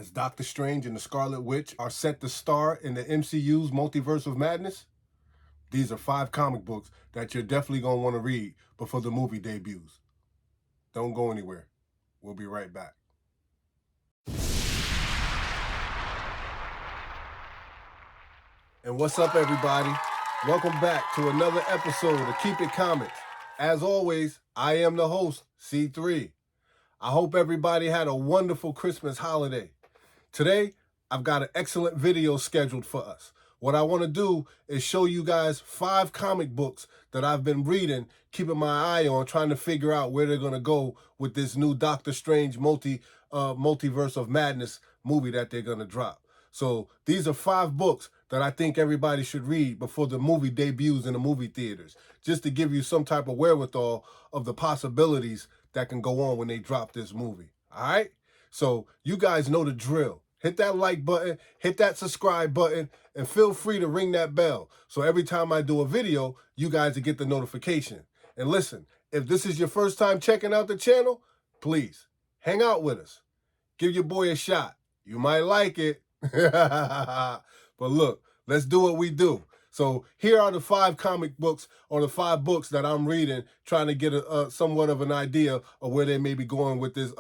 as Doctor Strange and the Scarlet Witch are set to star in the MCU's Multiverse of Madness, these are 5 comic books that you're definitely going to want to read before the movie debuts. Don't go anywhere. We'll be right back. And what's up, everybody? Welcome back to another episode of Keep It Comics. As always, I am the host, C3. I hope everybody had a wonderful Christmas holiday. Today, I've got an excellent video scheduled for us. What I want to do is show you guys 5 comic books that I've been reading, keeping my eye on, trying to figure out where they're going to go with this new Doctor Strange Multiverse of Madness movie that they're going to drop. So these are 5 books that I think everybody should read before the movie debuts in the movie theaters, just to give you some type of wherewithal of the possibilities that can go on when they drop this movie. All right? So you guys know the drill. Hit that like button, hit that subscribe button, and feel free to ring that bell. So every time I do a video, you guys will get the notification. And listen, if this is your first time checking out the channel, please hang out with us. Give your boy a shot. You might like it. But look, let's do what we do. So here are the 5 comic books, or the 5 books that I'm reading, trying to get a somewhat of an idea of where they may be going with this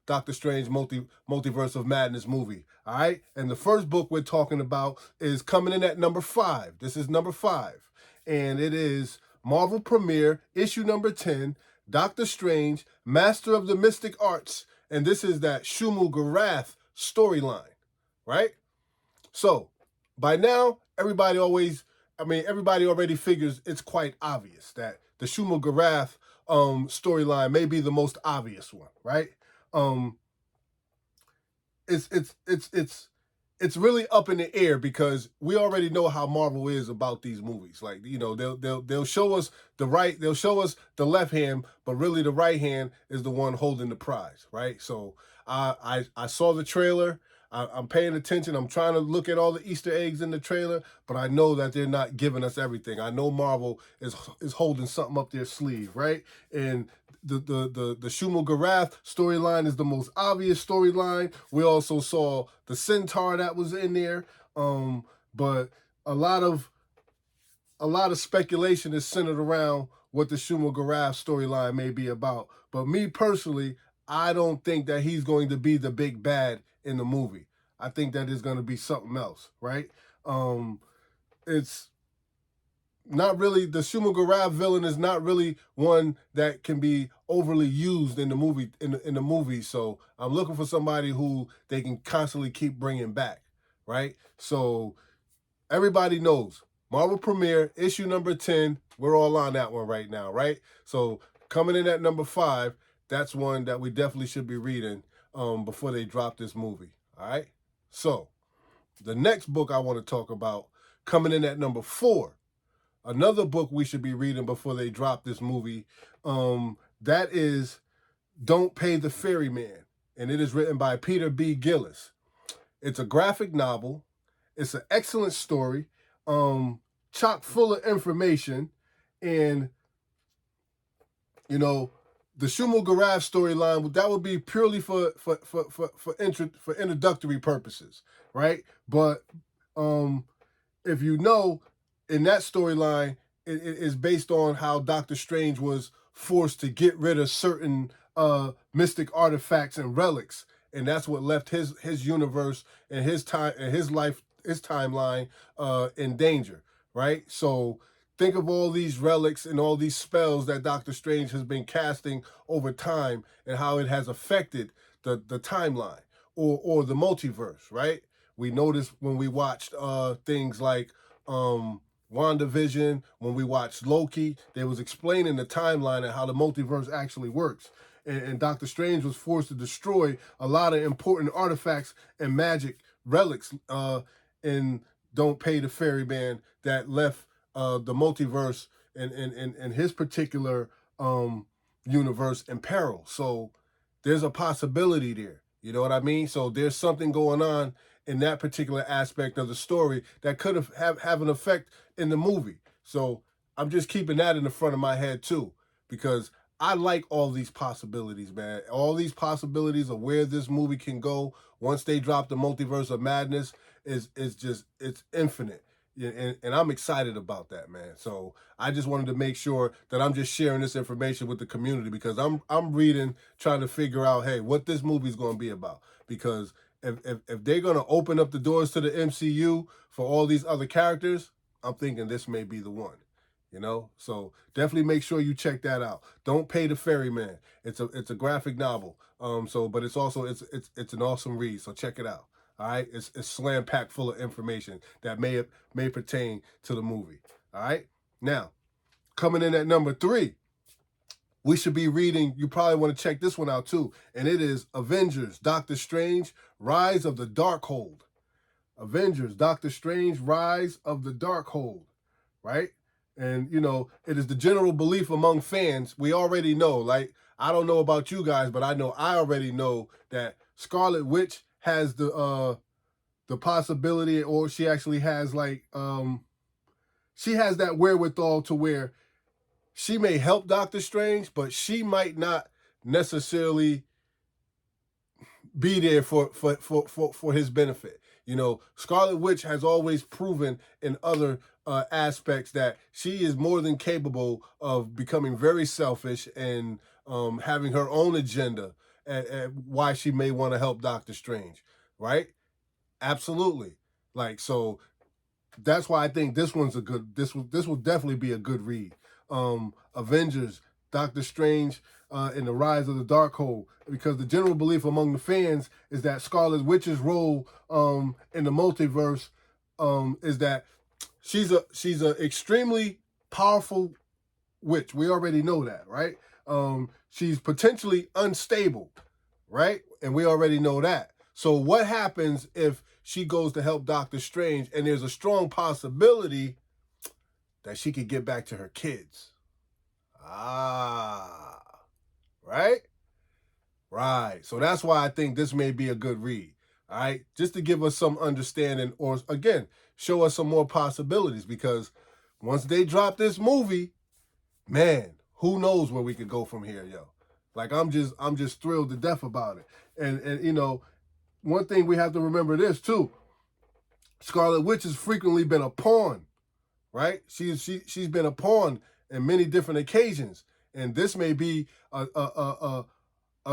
Doctor Strange Multiverse of Madness movie. All right? And the first book we're talking about is coming in at number 5. This is number 5. And it is Marvel Premiere, issue number 10, Doctor Strange, Master of the Mystic Arts. And this is that Shumu storyline, right? So, by now, everybody already figures it's quite obvious that the Shumu storyline may be the most obvious one, right? It's really up in the air because we already know how Marvel is about these movies. Like, you know, they'll show us they'll show us the left hand, but really the right hand is the one holding the prize, right? So I saw the trailer. I'm paying attention. I'm trying to look at all the Easter eggs in the trailer, but I know that they're not giving us everything. I know Marvel is holding something up their sleeve, right? And the Shumu storyline is the most obvious storyline. We also saw the Centaur that was in there, but a lot of speculation is centered around what the Shumu storyline may be about. But me personally, I don't think that he's going to be the big bad in the movie. I think that is going to be something else, right? It's not really, the Shumu villain is not really one that can be overly used in the movie. In the movie, so I'm looking for somebody who they can constantly keep bringing back, right? So everybody knows Marvel Premiere, issue number 10. We're all on that one right now, right? So coming in at number 5. That's one that we definitely should be reading before they drop this movie, all right? So, the next book I want to talk about, coming in at number 4, another book we should be reading before they drop this movie, that is Pay the Ferryman, and it is written by Peter B. Gillis. It's a graphic novel. It's an excellent story, chock full of information, and, you know, the Shumu storyline, that would be purely for introductory purposes, right? But if you know, in that storyline, it is based on how Doctor Strange was forced to get rid of certain mystic artifacts and relics, and that's what left his universe and his time and his timeline in danger, right? So think of all these relics and all these spells that Doctor Strange has been casting over time and how it has affected the timeline or the multiverse, right? We noticed when we watched things like WandaVision, when we watched Loki, they was explaining the timeline and how the multiverse actually works. And Doctor Strange was forced to destroy a lot of important artifacts and magic relics in Pay the Ferryman that left the multiverse and his particular universe in peril. So there's a possibility there. You know what I mean? So there's something going on in that particular aspect of the story that could have an effect in the movie. So I'm just keeping that in the front of my head too, because I like all these possibilities, man. All these possibilities of where this movie can go once they drop the Multiverse of Madness is just, it's infinite. Yeah, and I'm excited about that, man. So I just wanted to make sure that I'm just sharing this information with the community, because I'm reading, trying to figure out, hey, what this movie's going to be about. Because if they're going to open up the doors to the MCU for all these other characters, I'm thinking this may be the one. You know, so definitely make sure you check that out. Don't Pay the Ferryman. It's a graphic novel. But it's also it's an awesome read. So check it out. All right, it's slam packed full of information that may pertain to the movie. All right, now coming in at number 3, we should be reading. You probably want to check this one out too, and it is Avengers: Doctor Strange: Rise of the Darkhold. Avengers: Doctor Strange: Rise of the Darkhold. Right. And, you know, it is the general belief among fans. We already know, like, I don't know about you guys, but I already know that Scarlet Witch has the possibility, or she actually has, like, she has that wherewithal to where she may help Doctor Strange, but she might not necessarily be there for his benefit. You know, Scarlet Witch has always proven in other aspects that she is more than capable of becoming very selfish and having her own agenda at why she may want to help Doctor Strange, right? Absolutely. Like, so that's why I think this one's a good, this will definitely be a good read. Avengers, Doctor Strange, in the Rise of the Darkhold, because the general belief among the fans is that Scarlet Witch's role in the multiverse is that she's a extremely powerful witch. We already know that, right? She's potentially unstable, right? And we already know that. So what happens if she goes to help Doctor Strange, and there's a strong possibility that she could get back to her kids? Ah, right? Right. So that's why I think this may be a good read. All right. Just to give us some understanding, or again, show us some more possibilities, because once they drop this movie, man, who knows where we could go from here, yo. Like, I'm just thrilled to death about it. And you know, one thing we have to remember this too. Scarlet Witch has frequently been a pawn, right? She's been a pawn in many different occasions. And this may be a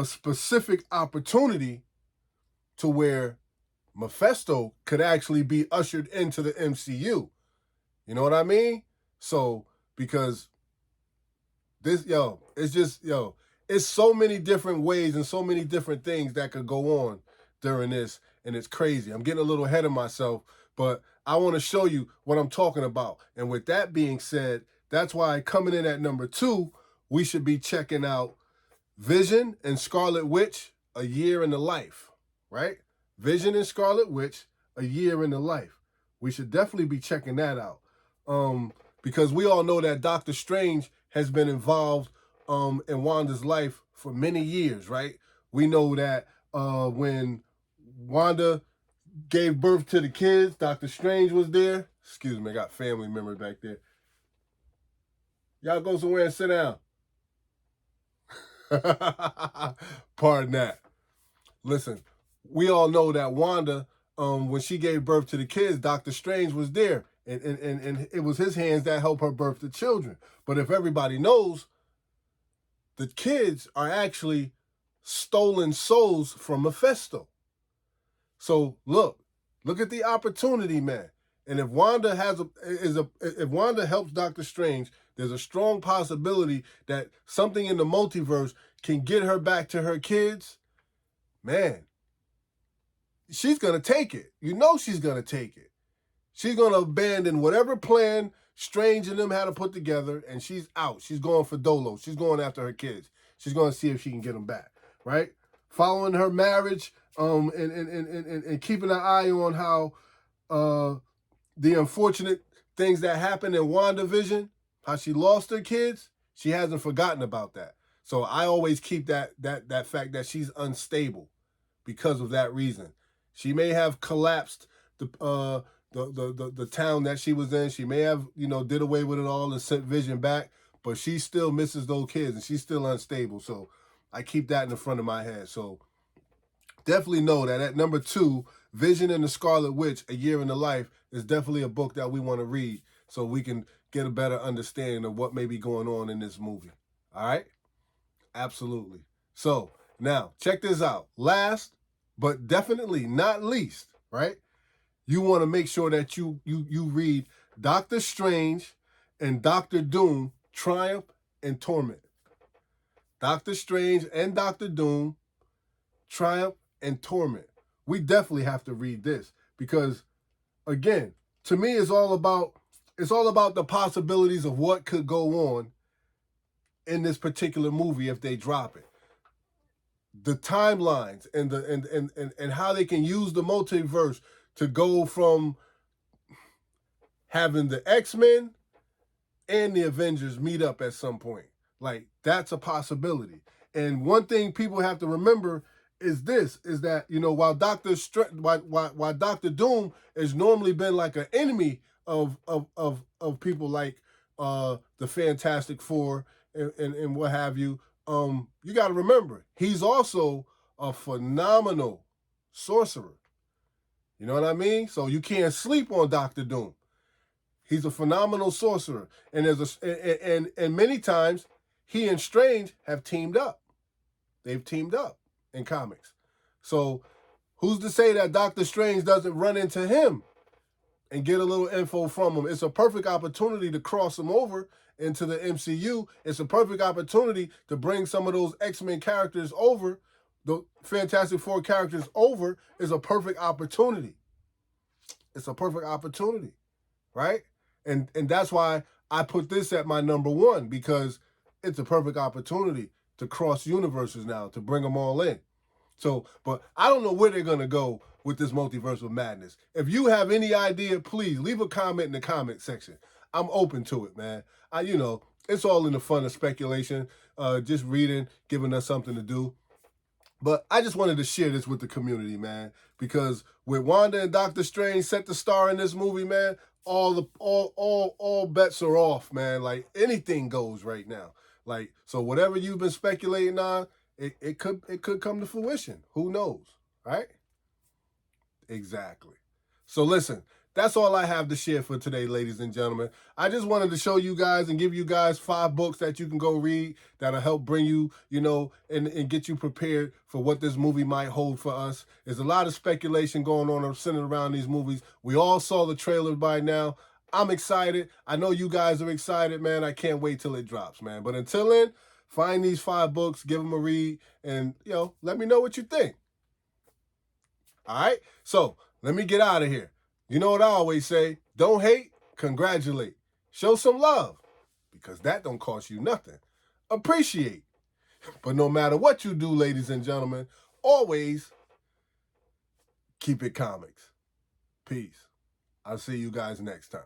specific opportunity to where Mephisto could actually be ushered into the MCU. You know what I mean? So, because this, it's so many different ways and so many different things that could go on during this, and it's crazy. I'm getting a little ahead of myself, but I want to show you what I'm talking about. And with that being said, that's why coming in at number 2, we should be checking out Vision and Scarlet Witch, A Year in the Life, right? Vision and Scarlet Witch, A Year in the Life. We should definitely be checking that out. Because we all know that Doctor Strange has been involved in Wanda's life for many years, right? We know that when Wanda gave birth to the kids, Doctor Strange was there. Excuse me, I got family members back there. Y'all go somewhere and sit down. Pardon that. Listen, we all know that Wanda, when she gave birth to the kids, Doctor Strange was there. And it was his hands that helped her birth the children. But if everybody knows, the kids are actually stolen souls from Mephisto. So look at the opportunity, man. And if Wanda if Wanda helps Doctor Strange, there's a strong possibility that something in the multiverse can get her back to her kids. Man, she's gonna take it. You know she's gonna take it. She's gonna abandon whatever plan Strange and them had to put together, and she's out. She's going for Dolo. She's going after her kids. She's gonna see if she can get them back, right? Following her marriage, and keeping an eye on how the unfortunate things that happened in WandaVision, how she lost her kids, she hasn't forgotten about that. So I always keep that fact that she's unstable because of that reason. She may have collapsed the town that she was in. She may have, did away with it all and sent Vision back. but she still misses those kids and she's still unstable. So I keep that in the front of my head. So definitely know that at number 2, Vision and the Scarlet Witch, A Year in the Life, is definitely a book that we want to read so we can get a better understanding of what may be going on in this movie. All right? Absolutely. So now check this out. Last, but definitely not least, right? You want to make sure that you read Doctor Strange and Doctor Doom, Triumph and Torment. Doctor Strange and Doctor Doom, Triumph and Torment. We definitely have to read this because, again, to me, it's all about the possibilities of what could go on in this particular movie if they drop it. The timelines and how they can use the multiverse to go from having the X-Men and the Avengers meet up at some point. Like, that's a possibility. And one thing people have to remember is that, you know, while Doctor Doom has normally been like an enemy of people like the Fantastic Four and what have you, you got to remember, he's also a phenomenal sorcerer. You know what I mean? So you can't sleep on Doctor Doom. He's a phenomenal sorcerer, and and many times he and Strange have teamed up. They've teamed up in comics. So who's to say that Doctor Strange doesn't run into him and get a little info from him? It's a perfect opportunity to cross him over into the MCU. It's a perfect opportunity to bring some of those X-Men characters over, the Fantastic Four characters over. Is a perfect opportunity. It's a perfect opportunity, right? And that's why I put this at my number 1, because it's a perfect opportunity to cross universes now, to bring them all in. So, but I don't know where they're going to go with this Multiverse of Madness. If you have any idea, please leave a comment in the comment section. I'm open to it, man. It's all in the fun of speculation, just reading, giving us something to do. But I just wanted to share this with the community, man, because with Wanda and Doctor Strange set to star in this movie, man, all bets are off, man. Like, anything goes right now. Like, so whatever you've been speculating on, it could come to fruition. Who knows, right? Exactly. So listen, that's all I have to share for today, ladies and gentlemen. I just wanted to show you guys and give you guys 5 books that you can go read that'll help bring you, and get you prepared for what this movie might hold for us. There's a lot of speculation going on centered around these movies. We all saw the trailer by now. I'm excited. I know you guys are excited, man. I can't wait till it drops, man. But until then, find these 5 books, give them a read, and, let me know what you think. All right? So, let me get out of here. You know what I always say? Don't hate, congratulate. Show some love, because that don't cost you nothing. Appreciate. But no matter what you do, ladies and gentlemen, always keep it comics. Peace. I'll see you guys next time.